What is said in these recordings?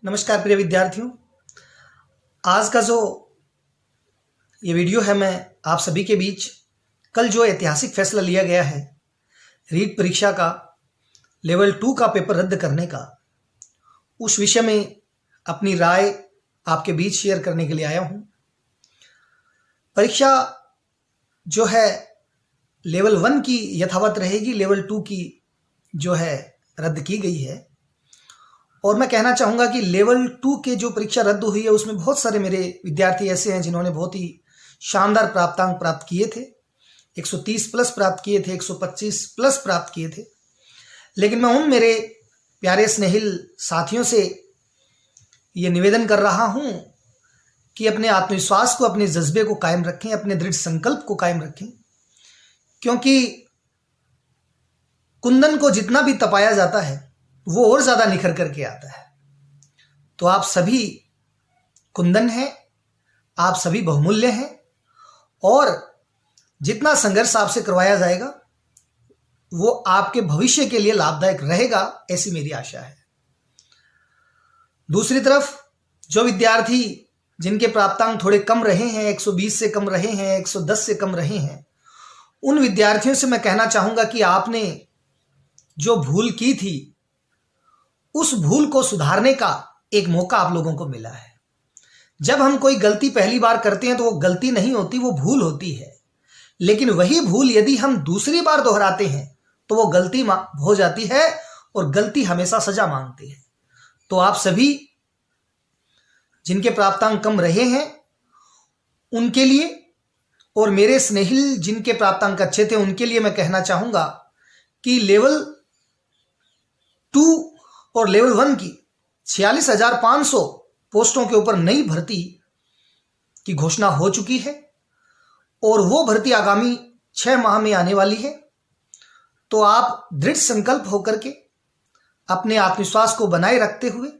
नमस्कार प्रिय विद्यार्थियों। आज का जो ये वीडियो है मैं आप सभी के बीच कल जो ऐतिहासिक फैसला लिया गया है रीट परीक्षा का लेवल 2 का पेपर रद्द करने का, उस विषय में अपनी राय आपके बीच शेयर करने के लिए आया हूं। परीक्षा जो है लेवल 1 की यथावत रहेगी, लेवल 2 की जो है रद्द की गई है। और मैं कहना चाहूँगा कि लेवल 2 के जो परीक्षा रद्द हुई है उसमें बहुत सारे मेरे विद्यार्थी ऐसे हैं जिन्होंने बहुत ही शानदार प्राप्तांक प्राप्त किए थे, 130 प्लस प्राप्त किए थे, 125 प्लस प्राप्त किए थे। लेकिन मैं उन मेरे प्यारे स्नेहिल साथियों से ये निवेदन कर रहा हूँ कि अपने आत्मविश्वास को, अपने जज्बे को कायम रखें, अपने दृढ़ संकल्प को कायम रखें, क्योंकि कुंदन को जितना भी तपाया जाता है वो और ज्यादा निखर करके आता है। तो आप सभी कुंदन हैं, आप सभी बहुमूल्य हैं और जितना संघर्ष आपसे करवाया जाएगा वो आपके भविष्य के लिए लाभदायक रहेगा, ऐसी मेरी आशा है। दूसरी तरफ जो विद्यार्थी जिनके प्राप्तांक थोड़े कम रहे हैं, 120 से कम रहे हैं, 110 से कम रहे हैं, उन विद्यार्थियों से मैं कहना चाहूंगा कि आपने जो भूल की थी उस भूल को सुधारने का एक मौका आप लोगों को मिला है। जब हम कोई गलती पहली बार करते हैं तो वो गलती नहीं होती, वो भूल होती है। लेकिन वही भूल यदि हम दूसरी बार दोहराते हैं तो वो गलती हो जाती है और गलती हमेशा सजा मांगती है। तो आप सभी जिनके प्राप्तांक कम रहे हैं उनके लिए और मेरे स्नेहिल जिनके प्राप्तांक अच्छे थे उनके लिए मैं कहना चाहूंगा कि लेवल 2 और लेवल 1 की 46,500 पोस्टों के ऊपर नई भर्ती की घोषणा हो चुकी है और वो भर्ती आगामी 6 माह में आने वाली है। तो आप दृढ़ संकल्प होकर के अपने आत्मविश्वास को बनाए रखते हुए,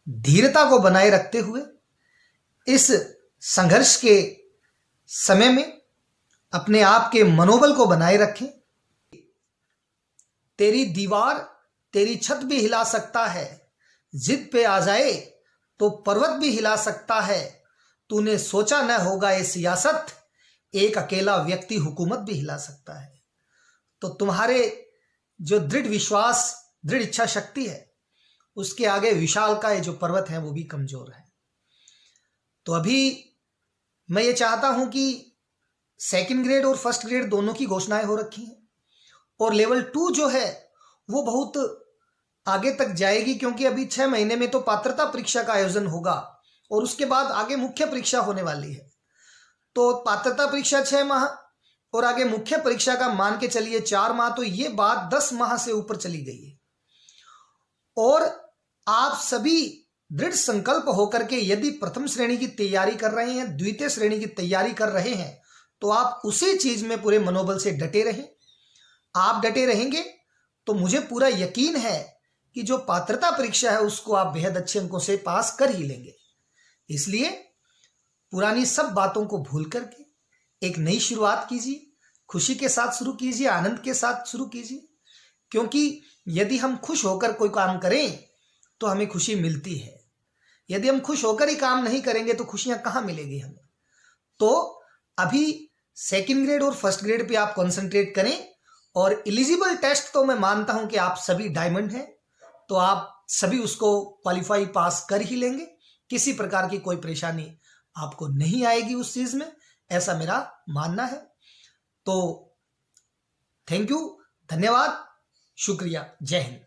धीरता को बनाए रखते हुए इस संघर्ष के समय में अपने आप के मनोबल को बनाए रखें। तेरी दीवार तेरी छत भी हिला सकता है, जिद पे आ जाए तो पर्वत भी हिला सकता है, तूने सोचा न होगा ये सियासत, एक अकेला व्यक्ति हुकूमत भी हिला सकता है। तो तुम्हारे जो दृढ़ विश्वास, दृढ़ इच्छा शक्ति है, उसके आगे विशाल का ये जो पर्वत है वो भी कमजोर है। तो अभी मैं ये चाहता हूं कि सेकंड ग्रेड और फर्स्ट ग्रेड दोनों की घोषणाएं हो रखी हैं और लेवल 2 जो है वो बहुत आगे तक जाएगी, क्योंकि अभी 6 महीने में तो पात्रता परीक्षा का आयोजन होगा और उसके बाद आगे मुख्य परीक्षा होने वाली है। तो पात्रता परीक्षा 6 माह और आगे मुख्य परीक्षा का मान के चलिए 4 माह, तो ये बात 10 माह से ऊपर चली गई है। और आप सभी दृढ़ संकल्प होकर के यदि प्रथम श्रेणी की तैयारी कर रहे हैं, द्वितीय श्रेणी की तैयारी कर रहे हैं, तो आप उसी चीज में पूरे मनोबल से डटे रहें। आप डटे रहेंगे तो मुझे पूरा यकीन है कि जो पात्रता परीक्षा है उसको आप बेहद अच्छे अंकों से पास कर ही लेंगे। इसलिए पुरानी सब बातों को भूल करके एक नई शुरुआत कीजिए, खुशी के साथ शुरू कीजिए, आनंद के साथ शुरू कीजिए, क्योंकि यदि हम खुश होकर कोई काम करें तो हमें खुशी मिलती है। यदि हम खुश होकर ही काम नहीं करेंगे तो खुशियां कहां मिलेगी हमें। तो अभी सेकंड ग्रेड और फर्स्ट ग्रेड पे आप कंसंट्रेट करें और एलिजिबल टेस्ट तो मैं मानता हूं कि आप सभी डायमंड हैं, तो आप सभी उसको क्वालिफाई पास कर ही लेंगे। किसी प्रकार की कोई परेशानी आपको नहीं आएगी उस चीज में, ऐसा मेरा मानना है। तो थैंक यू, धन्यवाद, शुक्रिया, जय हिंद।